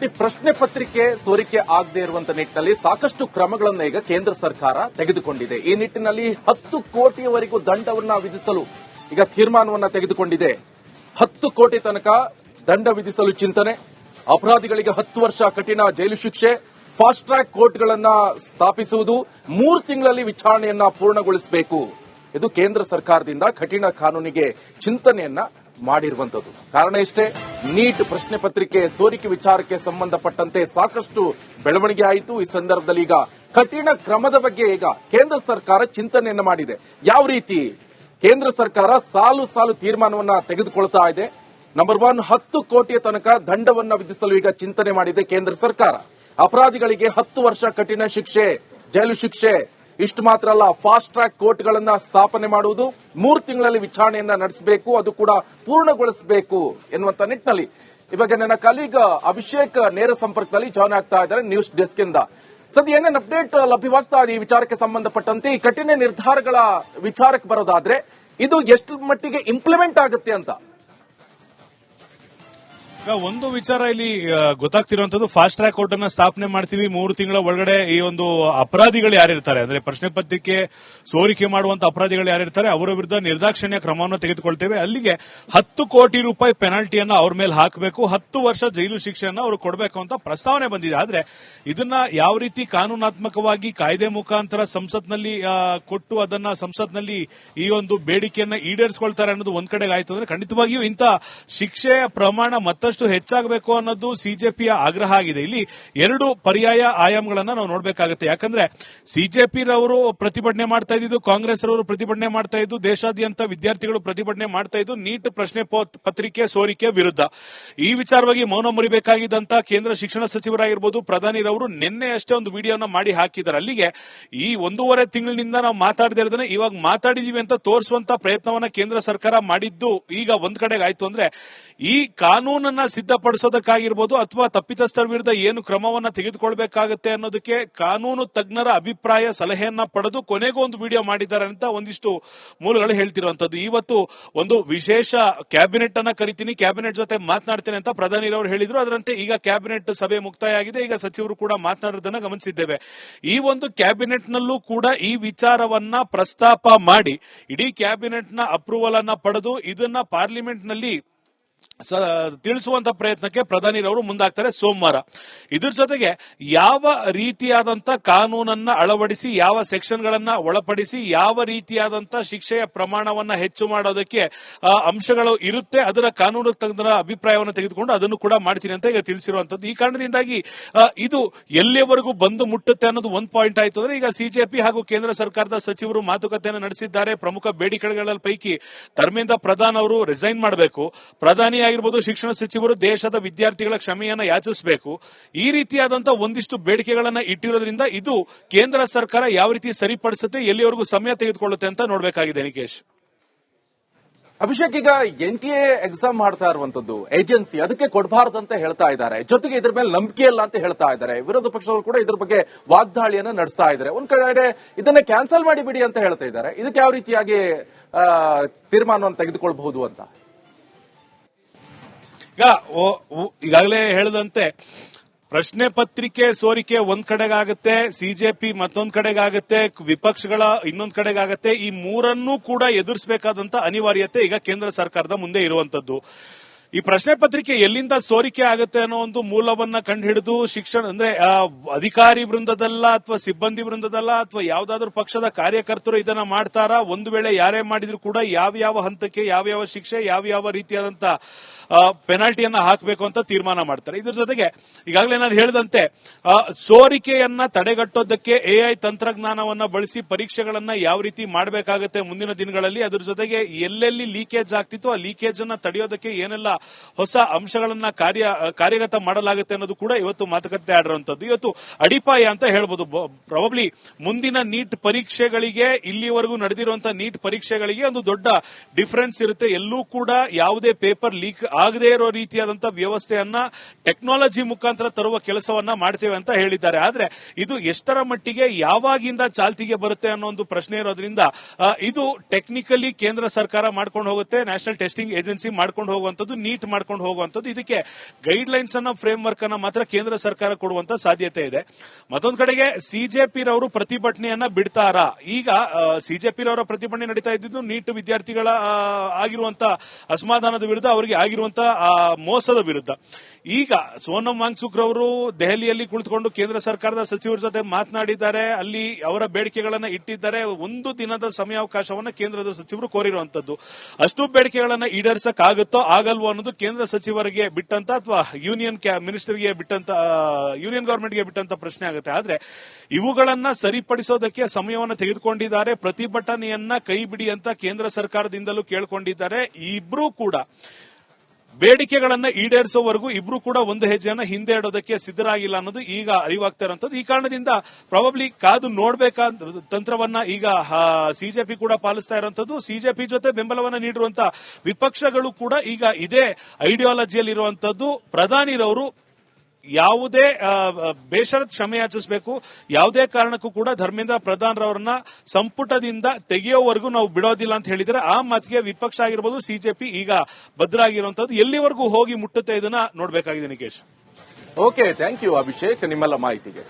ಈ ಪ್ರಶ್ನೆ ಪತ್ರಿಕೆ ಸೋರಿಕೆ ಆಗದೆ ಇರುವಂತ ನಿಟ್ಟಿನಲ್ಲಿ ಸಾಕಷ್ಟು ಕ್ರಮಗಳನ್ನು ಈಗ ಕೇಂದ್ರ ಸರ್ಕಾರ ತೆಗೆದುಕೊಂಡಿದೆ. ಈ ನಿಟ್ಟಿನಲ್ಲಿ 10 ಕೋಟಿಯವರೆಗೂ ದಂಡವನ್ನ ವಿಧಿಸಲು ಈಗ ತೀರ್ಮಾನವನ್ನ ತೆಗೆದುಕೊಂಡಿದೆ. 10 ಕೋಟಿ ತನಕ ದಂಡ ವಿಧಿಸಲು ಚಿಂತನೆ, ಅಪರಾಧಿಗಳಿಗೆ 10 ವರ್ಷ ಕಠಿಣ ಜೈಲು ಶಿಕ್ಷೆ, ಫಾಸ್ಟ್ ಟ್ರ್ಯಾಕ್ ಕೋರ್ಟ್ಗಳನ್ನ ಸ್ಥಾಪಿಸುವುದು, 3 ತಿಂಗಳಲ್ಲಿ ವಿಚಾರಣೆಯನ್ನ ಪೂರ್ಣಗೊಳಿಸಬೇಕು. ಇದು ಕೇಂದ್ರ ಸರ್ಕಾರದಿಂದ ಕಠಿಣ ಕಾನೂನಿಗೆ ಚಿಂತನೆಯನ್ನ ಮಾಡಿರುವಂತದ್ದು. ಕಾರಣ ಇಷ್ಟೇ, ನೀಟ್ ಪ್ರಶ್ನೆ ಪತ್ರಿಕೆ ಸೋರಿಕೆ ವಿಚಾರಕ್ಕೆ ಸಂಬಂಧಪಟ್ಟಂತೆ ಸಾಕಷ್ಟು ಬೆಳವಣಿಗೆ ಆಯಿತು. ಈ ಸಂದರ್ಭದಲ್ಲಿ ಈಗ ಕಠಿಣ ಕ್ರಮದ ಬಗ್ಗೆ ಈಗ ಕೇಂದ್ರ ಸರ್ಕಾರ ಚಿಂತನೆಯನ್ನ ಮಾಡಿದೆ. ಯಾವ ರೀತಿ ಕೇಂದ್ರ ಸರ್ಕಾರ ಸಾಲು ಸಾಲು ತೀರ್ಮಾನವನ್ನ ತೆಗೆದುಕೊಳ್ತಾ ಇದೆ. ನಂಬರ್ 1, 10 ಕೋಟಿಯ ತನಕ ದಂಡವನ್ನ ವಿಧಿಸಲು ಈಗ ಚಿಂತನೆ ಮಾಡಿದೆ ಕೇಂದ್ರ ಸರ್ಕಾರ. ಅಪರಾಧಿಗಳಿಗೆ 10 ವರ್ಷ ಕಠಿಣ ಶಿಕ್ಷೆ, ಜೈಲು ಶಿಕ್ಷೆ. ಇಷ್ಟು ಮಾತ್ರ ಅಲ್ಲ, ಫಾಸ್ಟ್ ಟ್ರ್ಯಾಕ್ ಕೋರ್ಟ್ಗಳನ್ನ ಸ್ಥಾಪನೆ ಮಾಡುವುದು, 3 ತಿಂಗಳಲ್ಲಿ ವಿಚಾರಣೆಯನ್ನ ನಡೆಸಬೇಕು, ಅದು ಕೂಡ ಪೂರ್ಣಗೊಳಿಸಬೇಕು ಎನ್ನುವಂತ ನಿಟ್ಟಿನಲ್ಲಿ ಇವಾಗ ನನ್ನ ಕಲೀಗ್ ಅಭಿಷೇಕ್ ನೇರ ಸಂಪರ್ಕದಲ್ಲಿ ಜಾಯ್ನ್ ಆಗ್ತಾ ಇದ್ದಾರೆ ನ್ಯೂಸ್ ಡೆಸ್ಕ್ ಇಂದ. ಸದ್ಯ ಏನೇನು ಅಪ್ಡೇಟ್ ಲಭ್ಯವಾಗ್ತಾ ಇದೆ ಈ ವಿಚಾರಕ್ಕೆ ಸಂಬಂಧಪಟ್ಟಂತೆ? ಈ ಕಠಿಣ ನಿರ್ಧಾರಗಳ ವಿಚಾರಕ್ಕೆ ಬರೋದಾದ್ರೆ ಇದು ಎಷ್ಟು ಮಟ್ಟಿಗೆ ಇಂಪ್ಲಿಮೆಂಟ್ ಆಗುತ್ತೆ ಅಂತ? ಒಂದು ವಿಚಾರ ಇಲ್ಲಿ ಗೊತ್ತಾಗ್ತಿರುವಂತದ್ದು, ಫಾಸ್ಟ್ ಟ್ರ್ಯಾಕ್ ಕೋರ್ಟ್ ಅನ್ನ ಸ್ಥಾಪನೆ ಮಾಡ್ತೀವಿ, 3 ತಿಂಗಳ ಒಳಗಡೆ ಈ ಒಂದು ಅಪರಾಧಿಗಳು ಯಾರಿರ್ತಾರೆ, ಅಂದ್ರೆ ಪ್ರಶ್ನೆ ಪತ್ರಿಕೆ ಸೋರಿಕೆ ಮಾಡುವಂತ ಅಪರಾಧಿಗಳು ಯಾರಿರ್ತಾರೆ ಅವರ ವಿರುದ್ಧ ನಿರ್ದಾಕ್ಷಿಣ್ಯ ಕ್ರಮವನ್ನು ತೆಗೆದುಕೊಳ್ತೇವೆ. ಅಲ್ಲಿಗೆ 10 ಕೋಟಿ ರೂಪಾಯಿ ಪೆನಾಲ್ಟಿಯನ್ನ ಅವ್ರ ಮೇಲೆ ಹಾಕಬೇಕು, 10 ವರ್ಷ ಜೈಲು ಶಿಕ್ಷೆಯನ್ನ ಅವರು ಕೊಡಬೇಕು ಅಂತ ಪ್ರಸ್ತಾವನೆ ಬಂದಿದೆ. ಆದ್ರೆ ಇದನ್ನ ಯಾವ ರೀತಿ ಕಾನೂನಾತ್ಮಕವಾಗಿ ಕಾಯ್ದೆ ಮುಖಾಂತರ ಸಂಸತ್ನಲ್ಲಿ ಕೊಟ್ಟು ಅದನ್ನ ಸಂಸತ್ನಲ್ಲಿ ಈ ಒಂದು ಬೇಡಿಕೆಯನ್ನ ಈಡೇರಿಸಿಕೊಳ್ತಾರೆ ಅನ್ನೋದು ಒಂದ್ ಕಡೆಗೆ ಆಯ್ತು ಅಂದ್ರೆ, ಖಂಡಿತವಾಗಿಯೂ ಇಂಥ ಶಿಕ್ಷೆಯ ಪ್ರಮಾಣ ಮತ್ತಷ್ಟು ಹೆಚ್ಚಾಗಬೇಕು ಅನ್ನೋದು ಸಿಜೆಪಿಯ ಆಗ್ರಹ ಆಗಿದೆ. ಇಲ್ಲಿ 2 ಪರ್ಯಾಯ ಆಯಾಮಗಳನ್ನ ನಾವು ನೋಡಬೇಕಾಗುತ್ತೆ. ಯಾಕಂದ್ರೆ ಸಿಜೆಪಿರವರು ಪ್ರತಿಭಟನೆ ಮಾಡ್ತಾ ಇದ್ದು, ಕಾಂಗ್ರೆಸ್ ರವರು ಪ್ರತಿಭಟನೆ ಮಾಡ್ತಾ ಇದ್ದು, ದೇಶಾದ್ಯಂತ ವಿದ್ಯಾರ್ಥಿಗಳು ಪ್ರತಿಭಟನೆ ಮಾಡ್ತಾ ಇದ್ದು ನೀಟ್ ಪ್ರಶ್ನೆ ಪತ್ರಿಕೆ ಸೋರಿಕೆ ವಿರುದ್ಧ. ಈ ವಿಚಾರವಾಗಿ ಮೌನ ಮುರಿಬೇಕಾಗಿದ್ದಂತ ಕೇಂದ್ರ ಶಿಕ್ಷಣ ಸಚಿವರಾಗಿರ್ಬೋದು, ಪ್ರಧಾನಿರವರು ನಿನ್ನೆ ಅಷ್ಟೇ ಒಂದು ವಿಡಿಯೋನ ಮಾಡಿ ಹಾಕಿದ್ದಾರೆ. ಅಲ್ಲಿಗೆ ಈ 1.5 ತಿಂಗಳಿನಿಂದ ನಾವು ಮಾತಾಡದಿರೋದನ್ನ ಇವಾಗ ಮಾತಾಡಿದೀವಿ ಅಂತ ತೋರಿಸುವಂತ ಪ್ರಯತ್ನವನ್ನ ಕೇಂದ್ರ ಸರ್ಕಾರ ಮಾಡಿದ್ದು ಈಗ ಒಂದ್ ಕಡೆಗೆ ಆಯ್ತು ಅಂದ್ರೆ, ಈ ಕಾನೂನನ್ನ ಸಿದ್ಧಪಡಿಸೋದಕ್ಕಾಗಿರ್ಬೋದು ಅಥವಾ ತಪ್ಪಿತಸ್ಥರ ವಿರುದ್ಧ ಏನು ಕ್ರಮವನ್ನ ತೆಗೆದುಕೊಳ್ಬೇಕಾಗತ್ತೆ ಅನ್ನೋದಕ್ಕೆ ಕಾನೂನು ತಜ್ಞರ ಅಭಿಪ್ರಾಯ ಸಲಹೆಯನ್ನ ಪಡೆದು ಕೊನೆಗೂ ಒಂದು ವಿಡಿಯೋ ಮಾಡಿದ್ದಾರೆ ಅಂತ ಒಂದಿಷ್ಟು ಮೂಲಗಳು ಹೇಳ್ತಿರುವಂತದ್ದು. ಇವತ್ತು ಒಂದು ವಿಶೇಷ ಕ್ಯಾಬಿನೆಟ್ ಅನ್ನ ಕರಿತೀನಿ, ಕ್ಯಾಬಿನೆಟ್ ಜೊತೆ ಮಾತನಾಡ್ತೇನೆ ಅಂತ ಪ್ರಧಾನಿರವರು ಹೇಳಿದ್ರು. ಅದರಂತೆ ಈಗ ಕ್ಯಾಬಿನೆಟ್ ಸಭೆ ಮುಕ್ತಾಯ ಆಗಿದೆ. ಈಗ ಸಚಿವರು ಕೂಡ ಮಾತನಾಡೋದನ್ನ ಗಮನಿಸಿದ್ದೇವೆ. ಈ ಒಂದು ಕ್ಯಾಬಿನೆಟ್ ನಲ್ಲೂ ಕೂಡ ಈ ವಿಚಾರವನ್ನ ಪ್ರಸ್ತಾಪ ಮಾಡಿ ಇಡೀ ಕ್ಯಾಬಿನೆಟ್ ನ ಅಪ್ರೂವಲ್ ಅನ್ನ ಪಡೆದು ಇದನ್ನ ಪಾರ್ಲಿಮೆಂಟ್ ನಲ್ಲಿ ತಿಳಿಸುವಂತ ಪ್ರಯತ್ನಕ್ಕೆ ಪ್ರಧಾನಿರವರು ಮುಂದಾಗ್ತಾರೆ ಸೋಮವಾರ. ಇದ್ರ ಜೊತೆಗೆ ಯಾವ ರೀತಿಯಾದಂತ ಕಾನೂನನ್ನ ಅಳವಡಿಸಿ, ಯಾವ ಸೆಕ್ಷನ್ಗಳನ್ನ ಒಳಪಡಿಸಿ, ಯಾವ ರೀತಿಯಾದಂತ ಶಿಕ್ಷೆಯ ಪ್ರಮಾಣವನ್ನ ಹೆಚ್ಚು ಮಾಡೋದಕ್ಕೆ ಅಂಶಗಳು ಇರುತ್ತೆ, ಅದರ ಕಾನೂನು ತಜ್ಞರ ಅಭಿಪ್ರಾಯವನ್ನು ತೆಗೆದುಕೊಂಡು ಅದನ್ನು ಕೂಡ ಮಾಡ್ತೀನಿ ಅಂತ ಈಗ ತಿಳಿಸಿರುವಂತದ್ದು. ಈ ಕಾರಣದಿಂದಾಗಿ ಇದು ಎಲ್ಲಿಯವರೆಗೂ ಬಂದು ಮುಟ್ಟುತ್ತೆ ಅನ್ನೋದು ಒಂದ್ ಪಾಯಿಂಟ್ ಆಯ್ತು ಅಂದ್ರೆ, ಈಗ ಸಿಜೆಪಿ ಹಾಗೂ ಕೇಂದ್ರ ಸರ್ಕಾರದ ಸಚಿವರು ಮಾತುಕತೆಯನ್ನು ನಡೆಸಿದ್ದಾರೆ. ಪ್ರಮುಖ ಬೇಡಿಕೆಗಳ ಪೈಕಿ ಧರ್ಮೇಂದ್ರ ಪ್ರಧಾನ್ ಅವರು ರಿಸೈನ್ ಮಾಡಬೇಕು, ಪ್ರಧಾನಿ ಆಗಿರ್ಬೋದು ಶಿಕ್ಷಣ ಸಚಿವರು ದೇಶದ ವಿದ್ಯಾರ್ಥಿಗಳ ಕ್ಷಮೆಯನ್ನ ಯಾಚಿಸಬೇಕು. ಈ ರೀತಿಯಾದಂತಹ ಒಂದಿಷ್ಟು ಬೇಡಿಕೆಗಳನ್ನ ಇಟ್ಟಿರೋದ್ರಿಂದ ಇದು ಕೇಂದ್ರ ಸರ್ಕಾರ ಯಾವ ರೀತಿ ಸರಿಪಡಿಸುತ್ತೆ, ಎಲ್ಲಿವರೆಗೂ ಸಮಯ ತೆಗೆದುಕೊಳ್ಳುತ್ತೆ ಅಂತ ನೋಡಬೇಕಾಗಿದೆ. ನಿಕೇಶ್, ಅಭಿಷೇಕ್, ಈಗ NTA ಎಕ್ಸಾಮ್ ಮಾಡ್ತಾ ಇರುವಂತದ್ದು ಏಜೆನ್ಸಿ, ಅದಕ್ಕೆ ಕೊಡಬಾರದು ಅಂತ ಹೇಳ್ತಾ ಇದ್ದಾರೆ. ಜೊತೆಗೆ ಇದ್ರ ಮೇಲೆ ನಂಬಿಕೆ ಇಲ್ಲ ಅಂತ ಹೇಳ್ತಾ ಇದ್ದಾರೆ. ವಿರೋಧ ಪಕ್ಷಗಳು ಕೂಡ ಇದ್ರ ಬಗ್ಗೆ ವಾಗ್ದಾಳಿಯನ್ನ ನಡೆಸ್ತಾ ಇದ್ದಾರೆ. ಒಂದ್ ಕಡೆ ಇದನ್ನ ಕ್ಯಾನ್ಸಲ್ ಮಾಡಿಬಿಡಿ ಅಂತ ಹೇಳ್ತಾ ಇದ್ದಾರೆ. ಇದಕ್ಕೆ ಯಾವ ರೀತಿಯಾಗಿ ತೀರ್ಮಾನವನ್ನು ತೆಗೆದುಕೊಳ್ಳಬಹುದು ಅಂತ? ಈಗಾಗಲೇ ಹೇಳಿದಂತೆ ಪ್ರಶ್ನೆ ಪತ್ರಿಕೆ ಸೋರಿಕೆ ಒಂದ್ ಕಡೆಗಾಗುತ್ತೆ, ಸಿಜೆಪಿ ಮತ್ತೊಂದ್ ಕಡೆಗಾಗುತ್ತೆ, ವಿಪಕ್ಷಗಳ ಇನ್ನೊಂದ್ ಕಡೆಗಾಗುತ್ತೆ. ಈ ಮೂರನ್ನೂ ಕೂಡ ಎದುರಿಸಬೇಕಾದಂತ ಅನಿವಾರ್ಯತೆ ಈಗ ಕೇಂದ್ರ ಸರ್ಕಾರದ ಮುಂದೆ ಇರುವಂತದ್ದು. ಈ ಪ್ರಶ್ನೆ ಪತ್ರಿಕೆ ಎಲ್ಲಿಂದ ಸೋರಿಕೆ ಆಗುತ್ತೆ ಅನ್ನೋ ಒಂದು ಮೂಲವನ್ನ ಕಂಡುಹಿಡಿದು ಶಿಕ್ಷಣ ಅಂದ್ರೆ ಅಧಿಕಾರಿ ವೃಂದದಲ್ಲ ಅಥವಾ ಸಿಬ್ಬಂದಿ ವೃಂದದಲ್ಲ ಅಥವಾ ಯಾವ್ದಾದ್ರು ಪಕ್ಷದ ಕಾರ್ಯಕರ್ತರು ಇದನ್ನ ಮಾಡ್ತಾರಾ, ಒಂದು ವೇಳೆ ಯಾರೇ ಮಾಡಿದ್ರು ಕೂಡ ಯಾವ ಹಂತಕ್ಕೆ ಯಾವ ಶಿಕ್ಷೆ ಯಾವ ರೀತಿಯಾದಂತ ಪೆನಾಲ್ಟಿಯನ್ನ ಹಾಕಬೇಕು ಅಂತ ತೀರ್ಮಾನ ಮಾಡ್ತಾರೆ. ಇದ್ರ ಜೊತೆಗೆ ಈಗಾಗಲೇ ನಾನು ಹೇಳಿದಂತೆ ಸೋರಿಕೆಯನ್ನ ತಡೆಗಟ್ಟೋದಕ್ಕೆ AI ತಂತ್ರಜ್ಞಾನವನ್ನ ಬಳಸಿ ಪರೀಕ್ಷೆಗಳನ್ನ ಯಾವ ರೀತಿ ಮಾಡಬೇಕಾಗುತ್ತೆ ಮುಂದಿನ ದಿನಗಳಲ್ಲಿ, ಅದ್ರ ಜೊತೆಗೆ ಎಲ್ಲೆಲ್ಲಿ ಲೀಕೇಜ್ ಆಗ್ತಿತ್ತು ಆ ಲೀಕೇಜ್ ಅನ್ನ ತಡೆಯೋದಕ್ಕೆ ಏನೆಲ್ಲ ಹೊಸ ಅಂಶಗಳನ್ನ ಕಾರ್ಯಗತ ಮಾಡಲಾಗುತ್ತೆ ಅನ್ನೋದು ಕೂಡ ಇವತ್ತು ಮಾತುಕತೆ ಆಡಿರುವಂತದ್ದು. ಇವತ್ತು ಅಡಿಪಾಯ ಅಂತ ಹೇಳ್ಬೋದು. ಪ್ರಾಬಬ್ಲಿ ಮುಂದಿನ ನೀಟ್ ಪರೀಕ್ಷೆಗಳಿಗೆ, ಇಲ್ಲಿವರೆಗೂ ನಡೆದಿರುವಂತಹ ನೀಟ್ ಪರೀಕ್ಷೆಗಳಿಗೆ ಒಂದು ದೊಡ್ಡ ಡಿಫರೆನ್ಸ್ ಇರುತ್ತೆ. ಎಲ್ಲೂ ಕೂಡ ಯಾವುದೇ ಪೇಪರ್ ಲೀಕ್ ಆಗದೇ ಇರೋ ರೀತಿಯಾದಂತಹ ವ್ಯವಸ್ಥೆಯನ್ನ ಟೆಕ್ನಾಲಜಿ ಮುಖಾಂತರ ತರುವ ಕೆಲಸವನ್ನ ಮಾಡ್ತೇವೆ ಅಂತ ಹೇಳಿದ್ದಾರೆ. ಆದ್ರೆ ಇದು ಎಷ್ಟರ ಮಟ್ಟಿಗೆ ಯಾವಾಗಿಂದ ಚಾಲ್ತಿಗೆ ಬರುತ್ತೆ ಅನ್ನೋ ಒಂದು ಪ್ರಶ್ನೆ ಇರೋದ್ರಿಂದ ಇದು ಟೆಕ್ನಿಕಲಿ ಕೇಂದ್ರ ಸರ್ಕಾರ ಮಾಡ್ಕೊಂಡು ಹೋಗುತ್ತೆ, ನ್ಯಾಷನಲ್ ಟೆಸ್ಟಿಂಗ್ ಏಜೆನ್ಸಿ ಮಾಡ್ಕೊಂಡು ಹೋಗುವಂತದ್ದು ನೀಟ್ ಮಾಡ್ಕೊಂಡು ಹೋಗುವಂತದ್ದು. ಇದಕ್ಕೆ ಗೈಡ್ ಲೈನ್ಸ್ ಅನ್ನ ಫ್ರೇಮ್ ವರ್ಕ್ ಅನ್ನ ಮಾತ್ರ ಕೇಂದ್ರ ಸರ್ಕಾರ ಕೊಡುವಂತ ಸಾಧ್ಯತೆ ಇದೆ. ಮತ್ತೊಂದು ಕಡೆಗೆ ಸಿಜೆಪಿರವರು ಪ್ರತಿಭಟನೆಯನ್ನ ಬಿಡ್ತಾರಾ? ಈಗ ಸಿಜೆಪಿರವರ ಪ್ರತಿಭಟನೆ ನಡೀತಾ ಇದ್ದಿದ್ದು ನೀಟ್ ವಿದ್ಯಾರ್ಥಿಗಳ ಆಗಿರುವಂತ ಅಸಮಾಧಾನದ ವಿರುದ್ಧ, ಅವರಿಗೆ ಆಗಿರುವಂತ ಮೋಸದ ವಿರುದ್ಧ. ಈಗ ಸೋನಂ ವಾಂಗ್ಚುಕ್ ರವರು ದೆಹಲಿಯಲ್ಲಿ ಕುಳಿತುಕೊಂಡು ಕೇಂದ್ರ ಸರ್ಕಾರದ ಸಚಿವರ ಜೊತೆ ಮಾತನಾಡಿದ್ದಾರೆ. ಅಲ್ಲಿ ಅವರ ಬೇಡಿಕೆಗಳನ್ನ ಇಟ್ಟಿದ್ದಾರೆ. ಒಂದು ದಿನದ ಸಮಯಾವಕಾಶವನ್ನ ಕೇಂದ್ರದ ಸಚಿವರು ಕೋರಿರುವಂತದ್ದು. ಅಷ್ಟು ಬೇಡಿಕೆಗಳನ್ನ ಈಡೇರಿಸಕ್ಕಾಗುತ್ತೋ ಆಗಲ್ವೋ ಅನ್ನೋದು ಕೇಂದ್ರ ಸಚಿವರಿಗೆ ಬಿಟ್ಟಂತ ಅಥವಾ ಯೂನಿಯನ್ ಮಿನಿಸ್ಟರ್ಗೆ ಬಿಟ್ಟಂತ, ಯೂನಿಯನ್ ಗವರ್ಮೆಂಟ್ಗೆ ಬಿಟ್ಟಂತ ಪ್ರಶ್ನೆ ಆಗುತ್ತೆ. ಆದ್ರೆ ಇವುಗಳನ್ನ ಸರಿಪಡಿಸೋದಕ್ಕೆ ಸಮಯವನ್ನು ತೆಗೆದುಕೊಂಡಿದ್ದಾರೆ. ಪ್ರತಿಭಟನೆಯನ್ನ ಕೈ ಬಿಡಿ ಅಂತ ಕೇಂದ್ರ ಸರ್ಕಾರದಿಂದಲೂ ಕೇಳ್ಕೊಂಡಿದ್ದಾರೆ. ಇಬ್ರು ಕೂಡ ಬೇಡಿಕೆಗಳನ್ನ ಈಡೇರಿಸುವವರೆಗೂ ಇಬ್ರು ಕೂಡ ಒಂದು ಹೆಜ್ಜೆಯನ್ನ ಹಿಂದೆ ಇಡೋದಕ್ಕೆ ಸಿದ್ಧರಾಗಿಲ್ಲ ಅನ್ನೋದು ಈಗ ಅರಿವಾಗ್ತಾ ಇರುವಂತದ್ದು. ಈ ಕಾರಣದಿಂದ ಪ್ರಾಬಬ್ಲಿ ಕಾದು ನೋಡಬೇಕಾದ ತಂತ್ರವನ್ನ ಈಗ ಸಿಜೆಪಿ ಕೂಡ ಪಾಲಿಸ್ತಾ ಇರುವಂತದ್ದು. ಸಿಜೆಪಿ ಜೊತೆ ಬೆಂಬಲವನ್ನ ನೀಡಿರುವಂತಹ ವಿಪಕ್ಷಗಳು ಕೂಡ ಈಗ ಇದೇ ಐಡಿಯಾಲಜಿಯಲ್ಲಿರುವಂತದ್ದು. ಪ್ರಧಾನಿರವರು ಯಾವುದೇ ಬೇಷರತ್ ಕ್ಷಮೆ ಯಾಚಿಸಬೇಕು, ಯಾವುದೇ ಕಾರಣಕ್ಕೂ ಕೂಡ ಧರ್ಮೇಂದ್ರ ಪ್ರಧಾನ್ ರವರನ್ನ ಸಂಪುಟದಿಂದ ತೆಗೆಯೋವರೆಗೂ ನಾವು ಬಿಡೋದಿಲ್ಲ ಅಂತ ಹೇಳಿದ್ರೆ ಆ ಮಾತಿಗೆ ವಿಪಕ್ಷ ಆಗಿರಬಹುದು, ಸಿಜೆಪಿ ಈಗ ಭದ್ರಾಗಿರುವಂತದ್ದು. ಎಲ್ಲಿವರೆಗೂ ಹೋಗಿ ಮುಟ್ಟುತ್ತೆ ಇದನ್ನ ನೋಡಬೇಕಾಗಿದೆ. Nikesh, okay, thank you Abhishek ನಿಮ್ಮೆಲ್ಲ ಮಾಹಿತಿಗೆ.